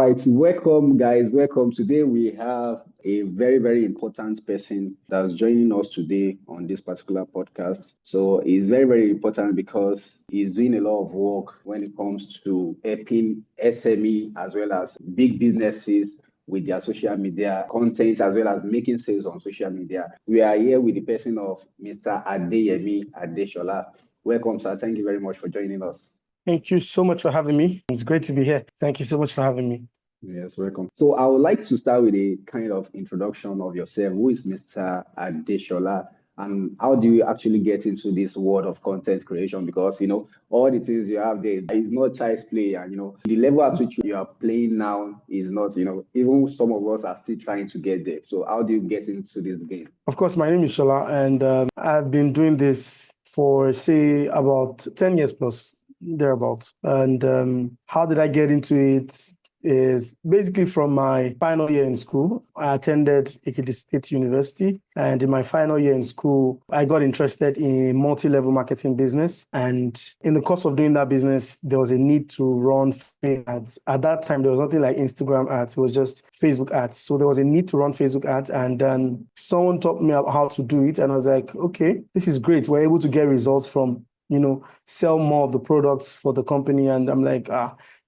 right, welcome guys. Welcome. Today we have a very, very important person that's joining us today on this particular podcast. So it's very, very important because he's doing a lot of work when it comes to helping SME as well as big businesses with their social media content as well as making sales on social media. We are here with the person of Mr. Adeyemi Adeshola. Welcome, sir. Thank you very much for joining us. Thank you so much for having me. It's great to be here. Thank you so much for having me. Yes, welcome. So I would like to start with a kind of introduction of yourself. Who is Mr. Adeshola? And how do you actually get into this world of content creation? Because, all the things you have there is not child's play. And, the level at which you are playing now is not, even some of us are still trying to get there. So how do you get into this game? Of course, my name is Shola, and I've been doing this for, say, about 10 years plus, thereabouts. And how did I get into it? Is basically from my final year in school. I attended Ekiti State University, and in my final year in school, I got interested in multi-level marketing business. And in the course of doing that business, there was a need to run ads. At that time, there was nothing like Instagram ads. It was just Facebook ads. So there was a need to run Facebook ads, and then someone taught me how to do it. And I was like, okay, this is great. We're able to get results from, sell more of the products for the company. And I'm like,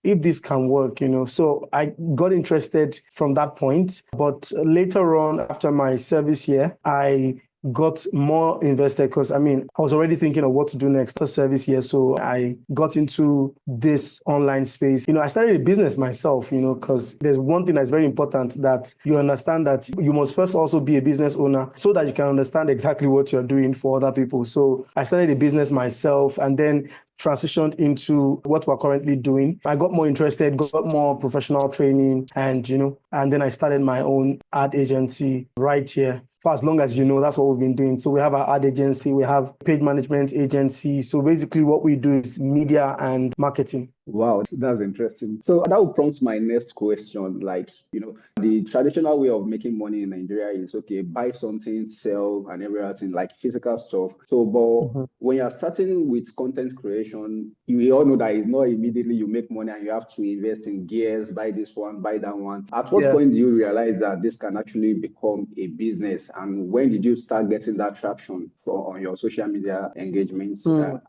if this can work, So I got interested from that point. But later on, after my service year, I got more invested because, I was already thinking of what to do next after service year. So I got into this online space. I started a business myself, because there's one thing that's very important, that you understand that you must first also be a business owner so that you can understand exactly what you're doing for other people. So I started a business myself and then transitioned into what we're currently doing. I got more interested, got more professional training, and then I started my own ad agency right here. For as long as that's what we've been doing. So we have our ad agency, we have page management agency. So basically what we do is media and marketing. Wow, that's interesting. So that will prompt my next question. The traditional way of making money in Nigeria is okay, buy something, sell, and everything, like physical stuff. So, but when you're starting with content creation, we all know that it's not immediately you make money and you have to invest in gears, buy this one, buy that one. At what point do you realize that this can actually become a business? And when did you start getting that traction on your social media engagements,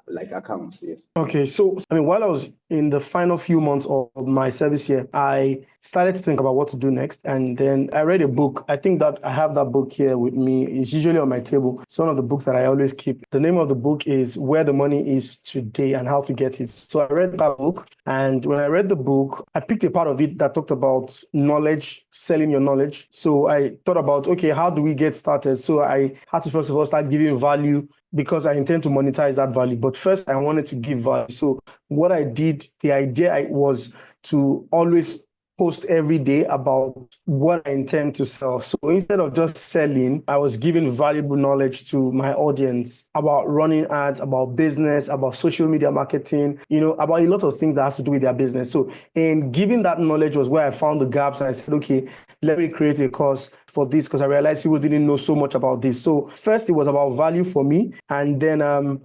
like accounts? Yes. Okay, so while I was in the final few months of my service year, I started to think about what to do next. And then I read a book. I think that I have that book here with me. It's usually on my table. It's one of the books that I always keep. The name of the book is Where the Money Is Today and How to Get It. So I read that book. And when I read the book, I picked a part of it that talked about knowledge, selling your knowledge. So I thought about, okay, how do we get started? So I had to first of all start giving value, because I intend to monetize that value. But first, I wanted to give value. So what I did, the idea was to always post every day about what I intend to sell. So instead of just selling, I was giving valuable knowledge to my audience about running ads, about business, about social media marketing, about a lot of things that has to do with their business. So in giving that knowledge was where I found the gaps, and I said, okay, let me create a course for this, because I realized people didn't know so much about this. So first, it was about value for me. And then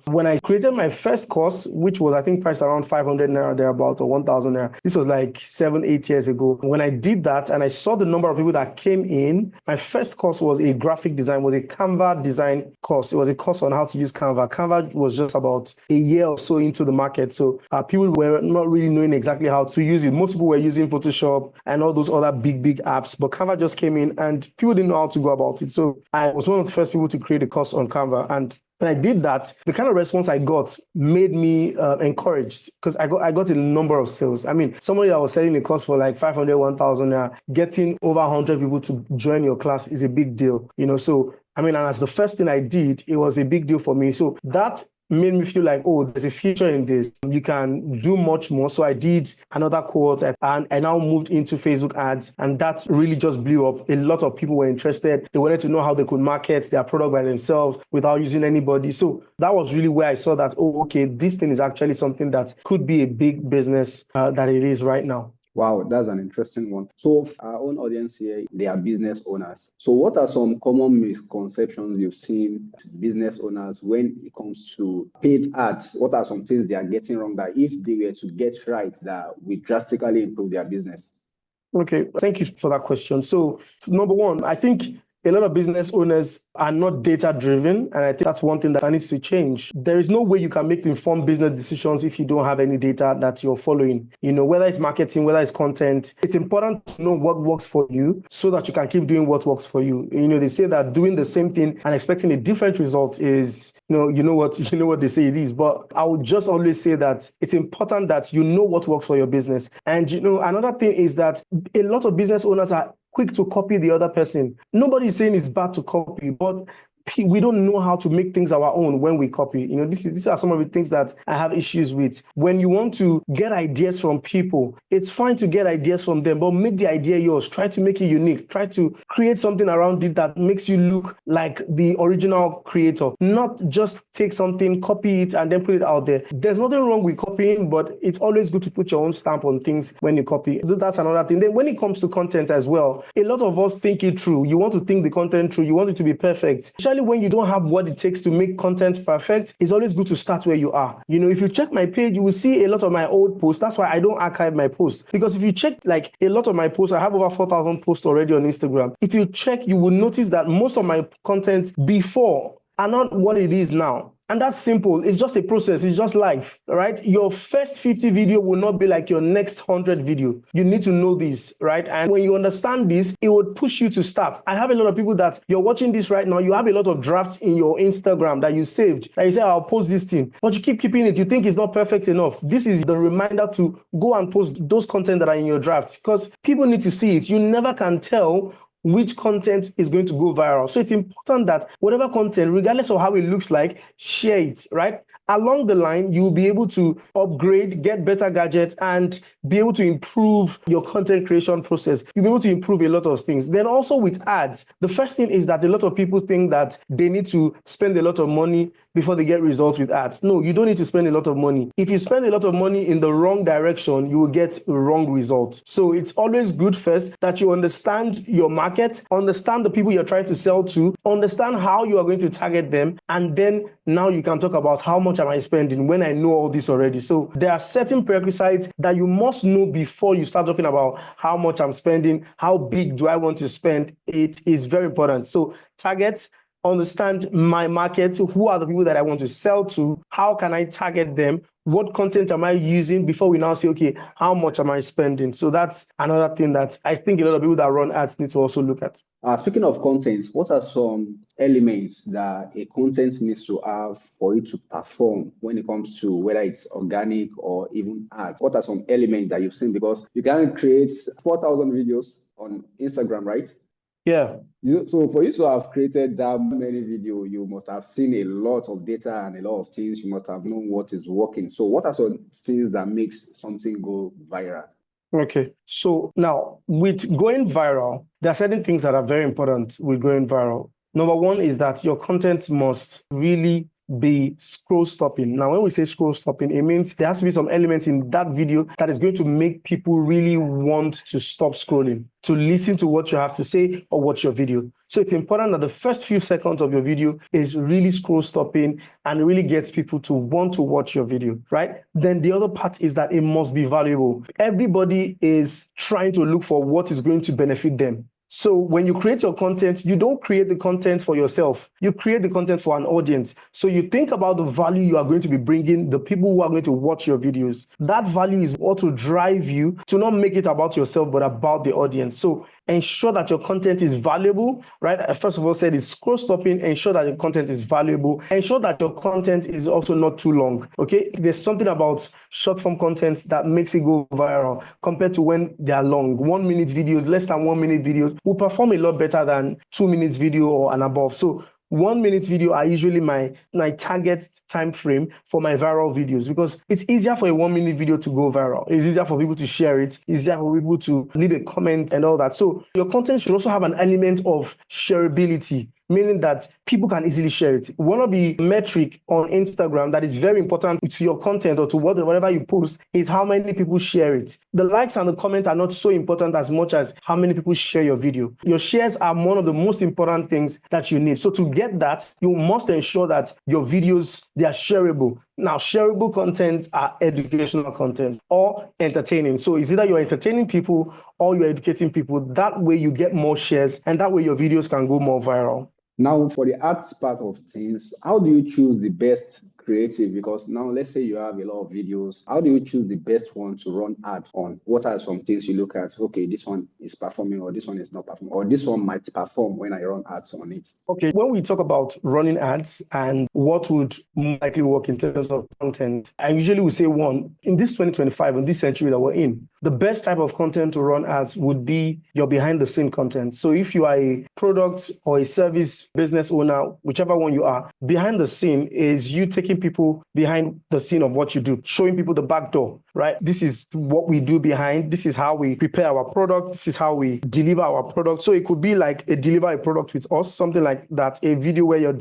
when I created my first course, which was, I think, priced around 500 Naira thereabout, or 1,000 Naira, this was like 7-8 years ago. When I did that and I saw the number of people that came in, my first course was a graphic design, was a Canva design course. It was a course on how to use Canva. Canva was just about a year or so into the market. So people were not really knowing exactly how to use it. Most people were using Photoshop and all those other big apps, but Canva just came in and people didn't know how to go about it. So I was one of the first people to create a course on Canva. And when I did that, the kind of response I got made me encouraged, because I got a number of sales. Somebody that was selling a course for like 500, 1,000, getting over 100 people to join your class is a big deal, So, and as the first thing I did, it was a big deal for me. So that made me feel like, oh, there's a future in this. You can do much more. So I did another cohort, and I now moved into Facebook ads, and that really just blew up. A lot of people were interested. They wanted to know how they could market their product by themselves without using anybody. So that was really where I saw that, oh, okay, this thing is actually something that could be a big business that it is right now. Wow, that's an interesting one. So our own audience here, they are business owners. So what are some common misconceptions you've seen business owners when it comes to paid ads? What are some things they are getting wrong that if they were to get right, that would drastically improve their business? Okay, thank you for that question. So, number one, I think a lot of business owners are not data driven, and I think that's one thing that needs to change. There is no way you can make informed business decisions if you don't have any data that you're following. Whether it's marketing, whether it's content, it's important to know what works for you so that you can keep doing what works for you. They say that doing the same thing and expecting a different result is, you know what they say it is. But I would just always say that it's important that you know what works for your business. And another thing is that a lot of business owners are quick to copy the other person. Nobody is saying it's bad to copy, but we don't know how to make things our own when we copy. These are some of the things that I have issues with. When you want to get ideas from people, it's fine to get ideas from them, but make the idea yours. Try to make it unique. Try to create something around it that makes you look like the original creator, not just take something, copy it, and then put it out there. There's nothing wrong with copying, but it's always good to put your own stamp on things when you copy. That's another thing. Then when it comes to content as well, a lot of us think it through. You want to think the content through. You want it to be perfect. When you don't have what it takes to make content perfect, it's always good to start where you are. If you check my page, you will see a lot of my old posts. That's why I don't archive my posts. Because if you check like a lot of my posts, I have over 4,000 posts already on Instagram. If you check, you will notice that most of my content before are not what it is now. And that's simple. It's just a process. It's just life, right? Your first 50 video will not be like your next 100 video. You need to know this, right? And when you understand this, it would push you to start. I have a lot of people that you're watching this right now. You have a lot of drafts in your Instagram that you saved. That you say, I'll post this thing, but you keep keeping it. You think it's not perfect enough. This is the reminder to go and post those content that are in your drafts because people need to see it. You never can tell which content is going to go viral. So it's important that whatever content, regardless of how it looks like, share it, right? Along the line, you'll be able to upgrade, get better gadgets, and be able to improve your content creation process. You'll be able to improve a lot of things. Then also with ads, the first thing is that a lot of people think that they need to spend a lot of money before they get results with ads. No, you don't need to spend a lot of money. If you spend a lot of money in the wrong direction, you will get wrong results. So it's always good first that you understand your market, understand the people you're trying to sell to, understand how you are going to target them, and then now you can talk about how much am I spending when I know all this already. So there are certain prerequisites that you must know before you start talking about how much I'm spending, how big do I want to spend. It is very important. So targets, understand my market, who are the people that I want to sell to, how can I target them, what content am I using before we now say, okay, how much am I spending? So that's another thing that I think a lot of people that run ads need to also look at. Speaking of content, what are some elements that a content needs to have for it to perform when it comes to whether it's organic or even ads? What are some elements that you've seen? Because you can create 4,000 videos on Instagram, right? Yeah. So for you to have created that many videos, you must have seen a lot of data and a lot of things. You must have known what is working. So what are some things that makes something go viral? Okay. So now with going viral, there are certain things that are very important with going viral. Number one is that your content must really be scroll stopping. Now, when we say scroll stopping, it means there has to be some elements in that video that is going to make people really want to stop scrolling, to listen to what you have to say or watch your video. So it's important that the first few seconds of your video is really scroll stopping and really gets people to want to watch your video, right? Then the other part is that it must be valuable. Everybody is trying to look for what is going to benefit them. So when you create your content, you don't create the content for yourself. You create the content for an audience. So you think about the value you are going to be bringing the people who are going to watch your videos. That value is what will drive you to not make it about yourself, but about the audience. So ensure that your content is valuable, right? I first of all said it's scroll stopping. Ensure that your content is valuable. Ensure that your content is also not too long, okay? There's something about short form content that makes it go viral compared to when they are long. 1 minute videos, less than 1 minute videos will perform a lot better than 2 minutes video or and above. So 1 minute video are usually my target time frame for my viral videos because it's easier for a 1 minute video to go viral. It's easier for people to share it. It's easier for people to leave a comment and all that. So your content should also have an element of shareability, meaning that people can easily share it. One of the metric on Instagram that is very important to your content or to whatever you post is how many people share it. The likes and the comments are not so important as much as how many people share your video. Your shares are one of the most important things that you need. So to get that, you must ensure that your videos, they are shareable. Now, shareable content are educational content or entertaining. So it's either you're entertaining people or you're educating people. That way you get more shares, and that way your videos can go more viral. Now, for the arts part of things, how do you choose the best creative? Because now, let's say you have a lot of videos. How do you choose the best one to run ads on? What are some things you look at? Okay, this one is performing, or this one is not performing, or this one might perform when I run ads on it. Okay, when we talk about running ads and what would likely work in terms of content, I usually would say one, in this 2025, in this century that we're in, the best type of content to run ads would be your behind the scene content. So if you are a product or a service business owner, whichever one you are, behind the scene is you taking people behind the scene of what you do, showing people the back door, right? This is what we do behind. This is how we prepare our product. This is how we deliver our product. So it could be like deliver a product with us, something like that, a video where you're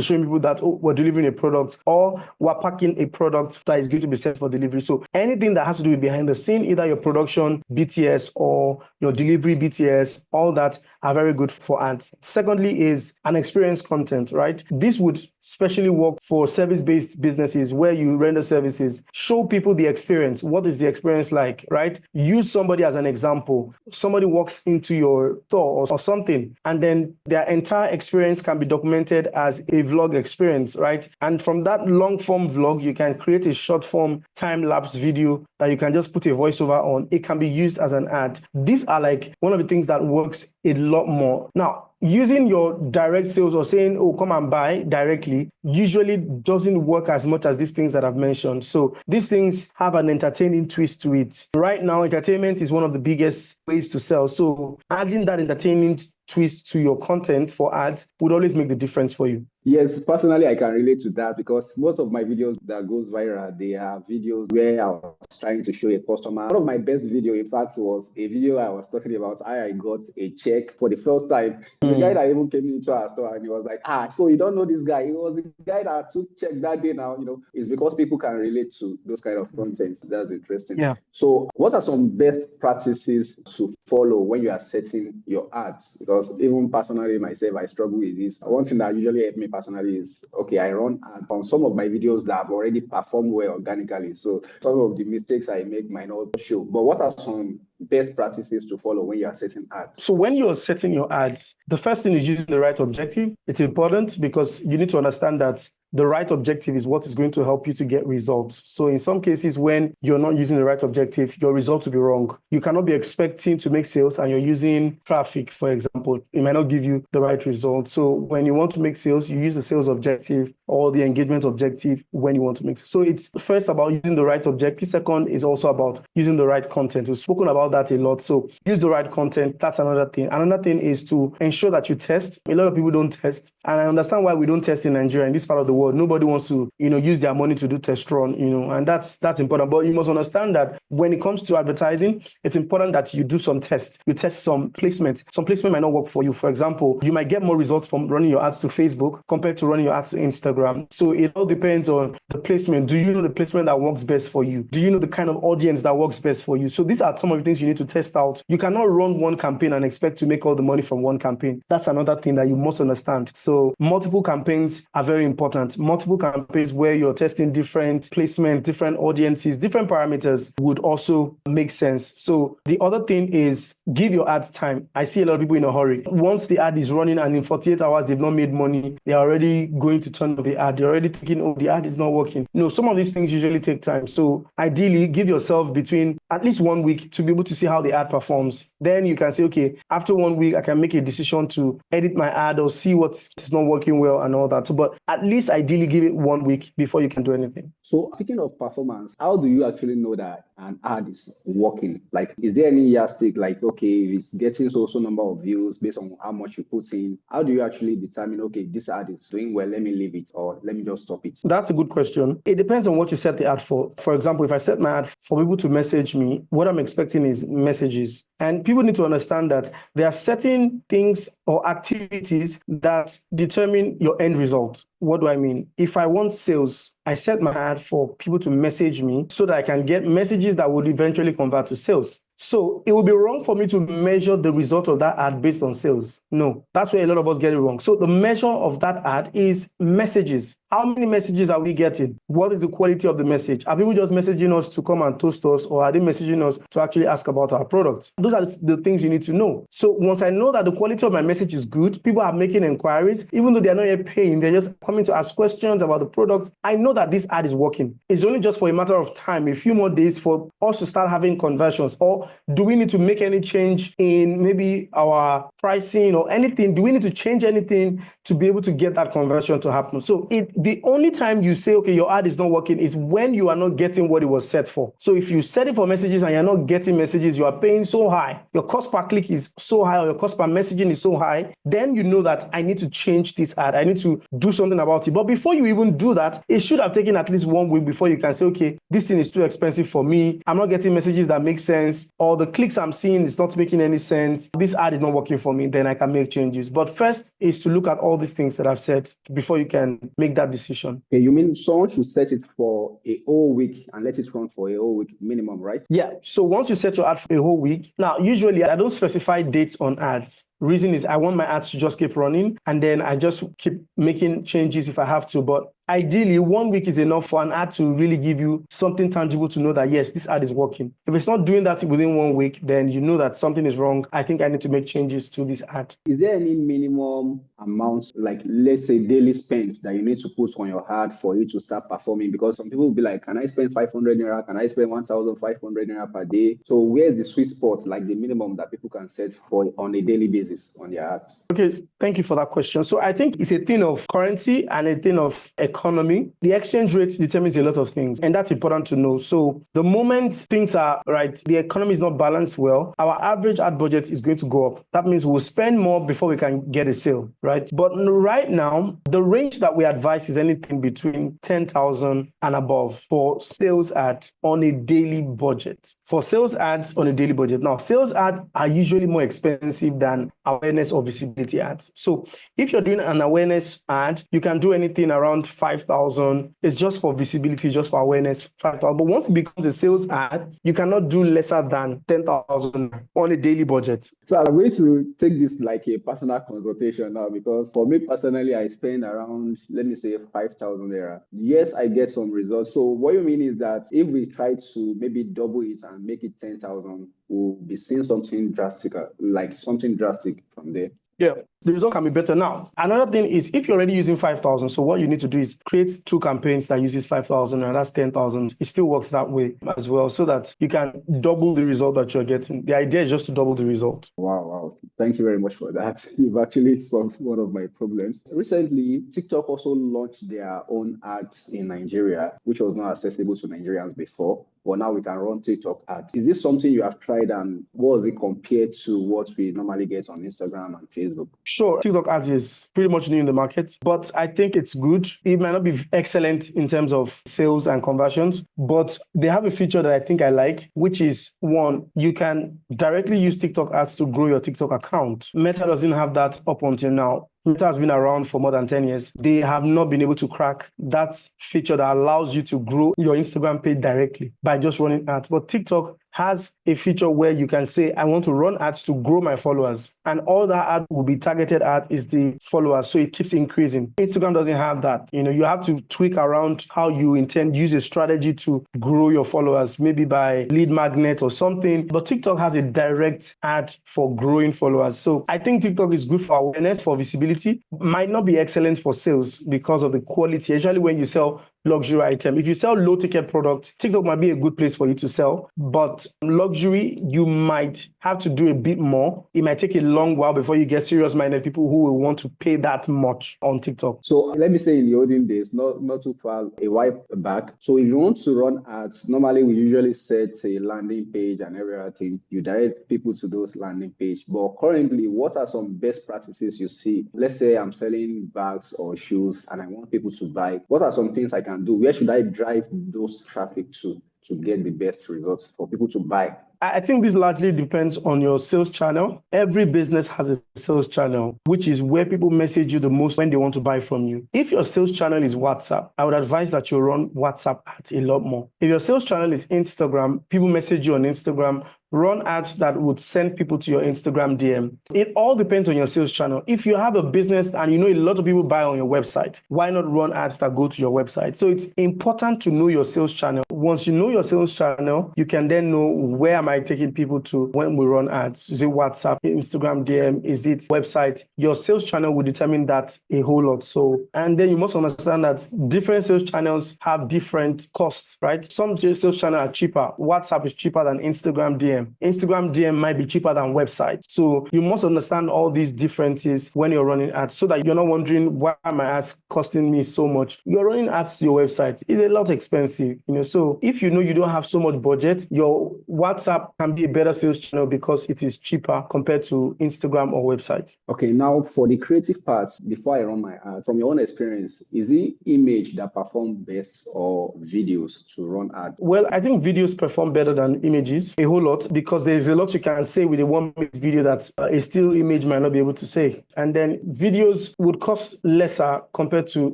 showing people that, oh, we're delivering a product, or we're packing a product that is going to be set for delivery. So anything that has to do with behind the scene, either your production BTS or your delivery BTS, all that are very good for ads. Secondly is an experience content, right? This would especially work for service-based businesses where you render services. Show people the experience. What is the experience like, right? Use somebody as an example. Somebody walks into your store or something, and then their entire experience can be documented as a vlog experience, right? And from that long-form vlog, you can create a short-form time-lapse video that you can just put a voiceover on. It can be used as an ad. These are like one of the things that works a lot more. Now, using your direct sales or saying, oh, come and buy directly, usually doesn't work as much as these things that I've mentioned. So these things have an entertaining twist to it. Right now, entertainment is one of the biggest ways to sell. So adding that entertaining twist to your content for ads would always make the difference for you. Yes, personally, I can relate to that because most of my videos that goes viral, they are videos where I was trying to show a customer. One of my best video, in fact, was a video I was talking about how I got a check for the first time. The guy that even came into our store and he was like, so you don't know this guy. He was the guy that took check that day now. It's because people can relate to those kind of content. That's interesting. Yeah. So what are some best practices to follow when you are setting your ads? Because even personally myself, I struggle with this. One thing that usually helps me personally is, okay, I run ads on some of my videos that have already performed well organically. So some of the mistakes I make might not show. But what are some best practices to follow when you are setting ads? So when you're setting your ads, the first thing is using the right objective. It's important because you need to understand that the right objective is what is going to help you to get results. So in some cases, when you're not using the right objective, your results will be wrong. You cannot be expecting to make sales and you're using traffic, for example. It might not give you the right result. So when you want to make sales, you use the sales objective or the engagement objective when you want to make sales. So it's first about using the right objective. Second is also about using the right content. We've spoken about that a lot. So use the right content. That's another thing. Another thing is to ensure that you test. A lot of people don't test. And I understand why we don't test in Nigeria, in this part of the world. Nobody wants to, use their money to do test run, and that's important. But you must understand that when it comes to advertising, it's important that you do some tests. You test some placement. Some placement might not work for you. For example, you might get more results from running your ads to Facebook compared to running your ads to Instagram. So it all depends on the placement. Do you know the placement that works best for you? Do you know the kind of audience that works best for you? So these are some of the things you need to test out. You cannot run one campaign and expect to make all the money from one campaign. That's another thing that you must understand. So multiple campaigns are very important. Multiple campaigns where you're testing different placement, different audiences, different parameters would also make sense. So the other thing is give your ads time. I see a lot of people in a hurry. Once the ad is running and in 48 hours they've not made money, they're already going to turn off the ad. They're already thinking, oh, the ad is not working. No, some of these things usually take time. So ideally, give yourself between at least 1 week to be able to see how the ad performs. Then you can say, okay, after 1 week, I can make a decision to edit my ad or see what is not working well and all that. So, but at least ideally give it 1 week before you can do anything. So speaking of performance, how do you actually know that an ad is working? Like, is there any yardstick like, okay, if it's getting so number of views based on how much you put in, how do you actually determine, okay, this ad is doing well, let me leave it or let me just stop it? That's a good question. It depends on what you set the ad for. For example, if I set my ad for people to message me, what I'm expecting is messages. And people need to understand that there are certain things or activities that determine your end result. What do I mean? If I want sales, I set my ad for people to message me so that I can get messages that would eventually convert to sales. So it would be wrong for me to measure the result of that ad based on sales. No, that's where a lot of us get it wrong. So the measure of that ad is messages. How many messages are we getting? What is the quality of the message? Are people just messaging us to come and toast us, or are they messaging us to actually ask about our products? Those are the things you need to know. So once I know that the quality of my message is good, people are making inquiries, even though they're not yet paying, they're just coming to ask questions about the products. I know that this ad is working. It's only just for a matter of time, a few more days for us to start having conversions. Or do we need to make any change in maybe our pricing or anything? Do we need to change anything to be able to get that conversion to happen? So the only time you say, okay, your ad is not working is when you are not getting what it was set for. So if you set it for messages and you're not getting messages, you are paying so high, your cost per click is so high, or your cost per messaging is so high, then you know that I need to change this ad. I need to do something about it. But before you even do that, it should have taken at least 1 week before you can say, okay, this thing is too expensive for me. I'm not getting messages that make sense, or the clicks I'm seeing is not making any sense. This ad is not working for me. Then I can make changes. But first is to look at all these things that I've said before you can make that decision. Okay, you mean someone should set it for a whole week and let it run for a whole week minimum, right? Yeah. So once you set your ad for a whole week, now usually I don't specify dates on ads. Reason is I want my ads to just keep running, and then I just keep making changes if I have to. But ideally, 1 week is enough for an ad to really give you something tangible to know that, yes, this ad is working. If it's not doing that within 1 week, then you know that something is wrong. I think I need to make changes to this ad. Is there any minimum amount, like let's say daily spend, that you need to put on your ad for you to start performing? Because some people will be like, can I spend 500 naira? Can I spend 1,500 naira per day? So where's the sweet spot, like the minimum that people can set for on a daily basis on their ads? Okay, thank you for that question. So I think it's a thing of currency and a thing of economy. The exchange rate determines a lot of things, and that's important to know. So the moment things are right, the economy is not balanced well, our average ad budget is going to go up. That means we'll spend more before we can get a sale, right? But right now, the range that we advise is anything between 10,000 and above for sales ads on a daily budget. For sales ads on a daily budget. Now, sales ads are usually more expensive than awareness or visibility ads. So if you're doing an awareness ad, you can do anything around 5,000. It's just for visibility, just for awareness, 5,000. But once it becomes a sales ad, you cannot do lesser than 10,000 on a daily budget. So I'm going to take this like a personal consultation now, because for me personally, I spend around, let me say, 5,000 naira. Yes, I get some results. So what you mean is that if we try to maybe double it and make it 10,000, we'll be seeing something drastic, like something drastic from there. Yeah, the result can be better. Now, another thing is if you're already using 5,000, so what you need to do is create 2 campaigns that uses 5,000 and that's 10,000. It still works that way as well, so that you can double the result that you're getting. The idea is just to double the result. Wow. Thank you very much for that. You've actually solved one of my problems. Recently, TikTok also launched their own ads in Nigeria, which was not accessible to Nigerians before. But now we can run TikTok ads. Is this something you have tried, and what is it compared to what we normally get on Instagram and Facebook? Sure, TikTok ads is pretty much new in the market, but I think it's good. It might not be excellent in terms of sales and conversions, but they have a feature that I think I like, which is one, you can directly use TikTok ads to grow your TikTok account. Meta doesn't have that up until now. Meta has been around for more than 10 years. They have not been able to crack that feature that allows you to grow your Instagram page directly by just running ads. But TikTok has a feature where you can say, I want to run ads to grow my followers. And all that ad will be targeted at is the followers. So it keeps increasing. Instagram doesn't have that. You have to tweak around how you intend, use a strategy to grow your followers, maybe by lead magnet or something. But TikTok has a direct ad for growing followers. So I think TikTok is good for awareness, for visibility. Might not be excellent for sales because of the quality, especially when you sell luxury item. If you sell low ticket product, TikTok might be a good place for you to sell. But luxury, you might have to do a bit more. It might take a long while before you get serious minded people who will want to pay that much on TikTok. So let me say in the olden days, not too far a while back. So if you want to run ads, normally we usually set a landing page and everything. You direct people to those landing page. But currently, what are some best practices you see? Let's say I'm selling bags or shoes and I want people to buy. What are some things I can do? Where should I drive those traffic to get the best results for people to buy I think this largely depends on your sales channel. Every business has a sales channel, which is where people message you the most when they want to buy from you. If your sales channel is WhatsApp, I would advise that you run WhatsApp ads a lot more. If your sales channel is Instagram, people message you on Instagram, run ads that would send people to your Instagram DM. It all depends on your sales channel. If you have a business and you know a lot of people buy on your website, why not run ads that go to your website? So it's important to know your sales channel. Once you know your sales channel, you can then know, where am I taking people to when we run ads? Is it WhatsApp, Instagram DM? Is it website? Your sales channel will determine that a whole lot. So, and then you must understand that different sales channels have different costs, right? Some sales channels are cheaper. WhatsApp is cheaper than Instagram DM. Instagram DM might be cheaper than website. So you must understand all these differences when you're running ads, so that you're not wondering, why are my ads costing me so much? You're running ads to your website. It's a lot expensive, So if you know you don't have so much budget, your WhatsApp can be a better sales channel because it is cheaper compared to Instagram or website. Okay, now for the creative part, before I run my ads, from your own experience, is it image that perform best or videos to run ads? Well, I think videos perform better than images a whole lot, because there's a lot you can say with a 1 minute video that a still image might not be able to say. And then videos would cost lesser compared to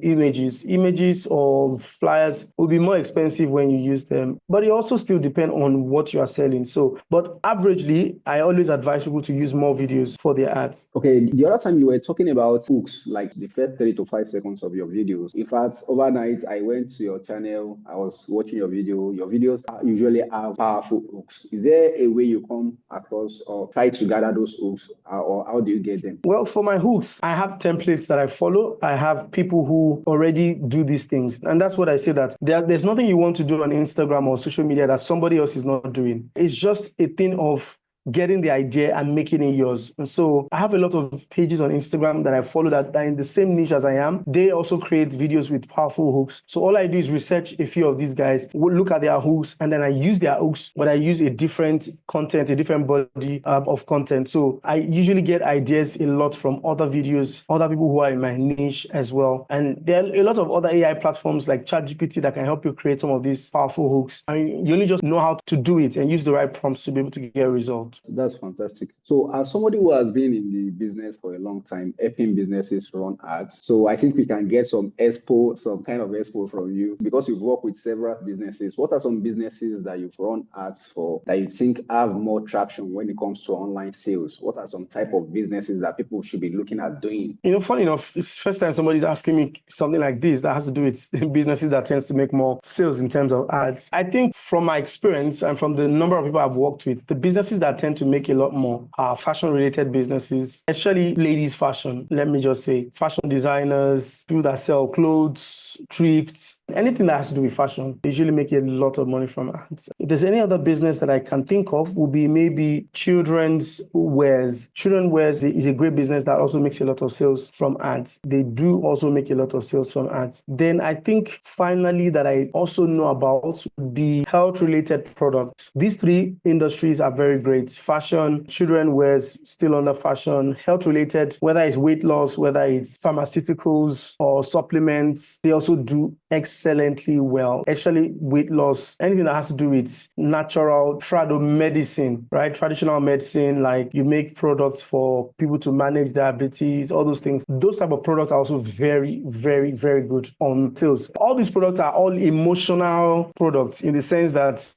images. Images or flyers will be more expensive when you use them, but it also still depends on what you are selling. So, but averagely, I always advise people to use more videos for their ads. Okay, the other time you were talking about hooks, like the first 3 to 5 seconds of your videos. In fact, overnight, I went to your channel, I was watching your video. Your videos usually have powerful hooks. Is there a way you come across or try to gather those hooks, or how do you get them? Well, for my hooks, I have templates that I follow. I have people who already do these things. And that's what I say, that there's nothing you want to do on Instagram or social media that somebody else is not doing. It's just a thing of getting the idea and making it yours. And so I have a lot of pages on Instagram that I follow that are in the same niche as I am. They also create videos with powerful hooks. So all I do is research a few of these guys, look at their hooks, and then I use their hooks, but I use a different content, a different body of content. So I usually get ideas a lot from other videos, other people who are in my niche as well. And there are a lot of other AI platforms like ChatGPT that can help you create some of these powerful hooks. I mean, you only just know how to do it and use the right prompts to be able to get a result. That's fantastic. So, as somebody who has been in the business for a long time, helping businesses run ads, so I think we can get some kind of expo from you, because you've worked with several businesses. What are some businesses that you've run ads for that you think have more traction when it comes to online sales? What are some type of businesses that people should be looking at doing? Funny enough, it's the first time somebody's asking me something like this that has to do with businesses that tends to make more sales in terms of ads. I think from my experience and from the number of people I've worked with, the businesses that tend to make a lot more are fashion-related businesses, especially ladies' fashion. Let me just say, fashion designers, people that sell clothes, thrift, anything that has to do with fashion, they usually make a lot of money from ads. If there's any other business that I can think of, would be maybe children's wares. Children's wares is a great business that also makes a lot of sales from ads. They do also make a lot of sales from ads. Then I think finally that I also know about would be health-related products. These three industries are very great. Fashion, children's wares, still under fashion, health-related, whether it's weight loss, whether it's pharmaceuticals or supplements, they also do excellently well, especially weight loss, anything that has to do with natural medicine, right? Traditional medicine, like you make products for people to manage diabetes, all those things. Those type of products are also very, very, very good on sales. All these products are all emotional products in the sense that,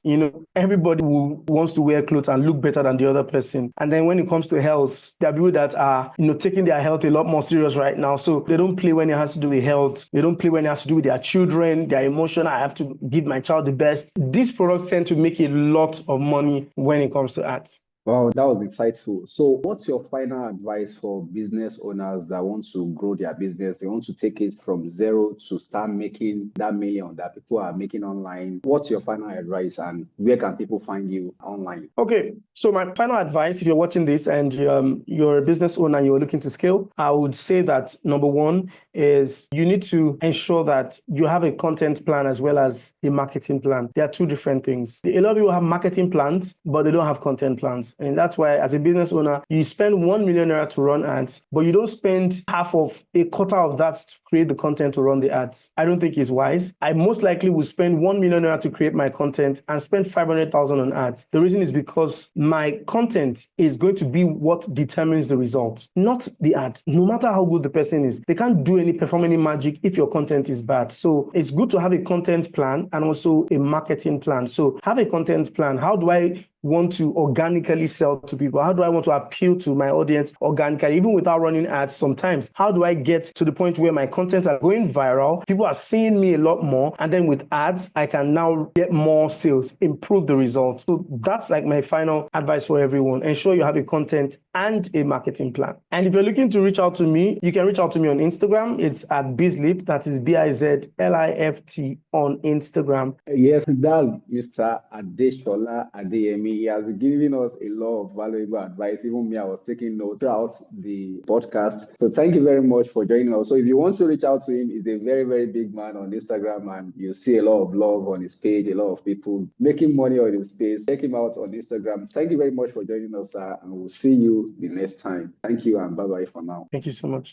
everybody who wants to wear clothes and look better than the other person. And then when it comes to health, there are people that are, taking their health a lot more serious right now. So they don't play when it has to do with health. They don't play when it has to do with their children, their emotion. I have to give my child the best. These products tend to make a lot of money when it comes to ads. Wow, that was insightful. So, what's your final advice for business owners that want to grow their business? They want to take it from zero to start making that million that people are making online. What's your final advice, and where can people find you online? Okay, so my final advice, if you're watching this and you're a business owner and you're looking to scale, I would say that number one, is you need to ensure that you have a content plan as well as a marketing plan. They are two different things. A lot of people have marketing plans, but they don't have content plans. And that's why as a business owner, you spend 1 million naira to run ads, but you don't spend half of a quarter of that to create the content to run the ads. I don't think it's wise. I most likely will spend 1 million naira to create my content and spend 500,000 on ads. The reason is because my content is going to be what determines the result, not the ad. No matter how good the person is, they can't perform any magic if your content is bad. So it's good to have a content plan and also a marketing plan. So have a content plan. How do I want to organically sell to people? How do I want to appeal to my audience organically, even without running ads sometimes? How do I get to the point where my content are going viral, people are seeing me a lot more, and then with ads, I can now get more sales, improve the results? So that's like my final advice for everyone. Ensure you have a content and a marketing plan. And if you're looking to reach out to me, you can reach out to me on Instagram. It's at Bizlift, that is BIZLIFT on Instagram. Yes, that's Mr. Adeshola Adeyemi. He has given us a lot of valuable advice. Even me, I was taking notes throughout the podcast. So thank you very much for joining us. So if you want to reach out to him, he's a very, very big man on Instagram, and you see a lot of love on his page, a lot of people making money on his page. Check him out on Instagram. Thank you very much for joining us, sir, and we'll see you the next time. Thank you, and bye-bye for now. Thank you so much.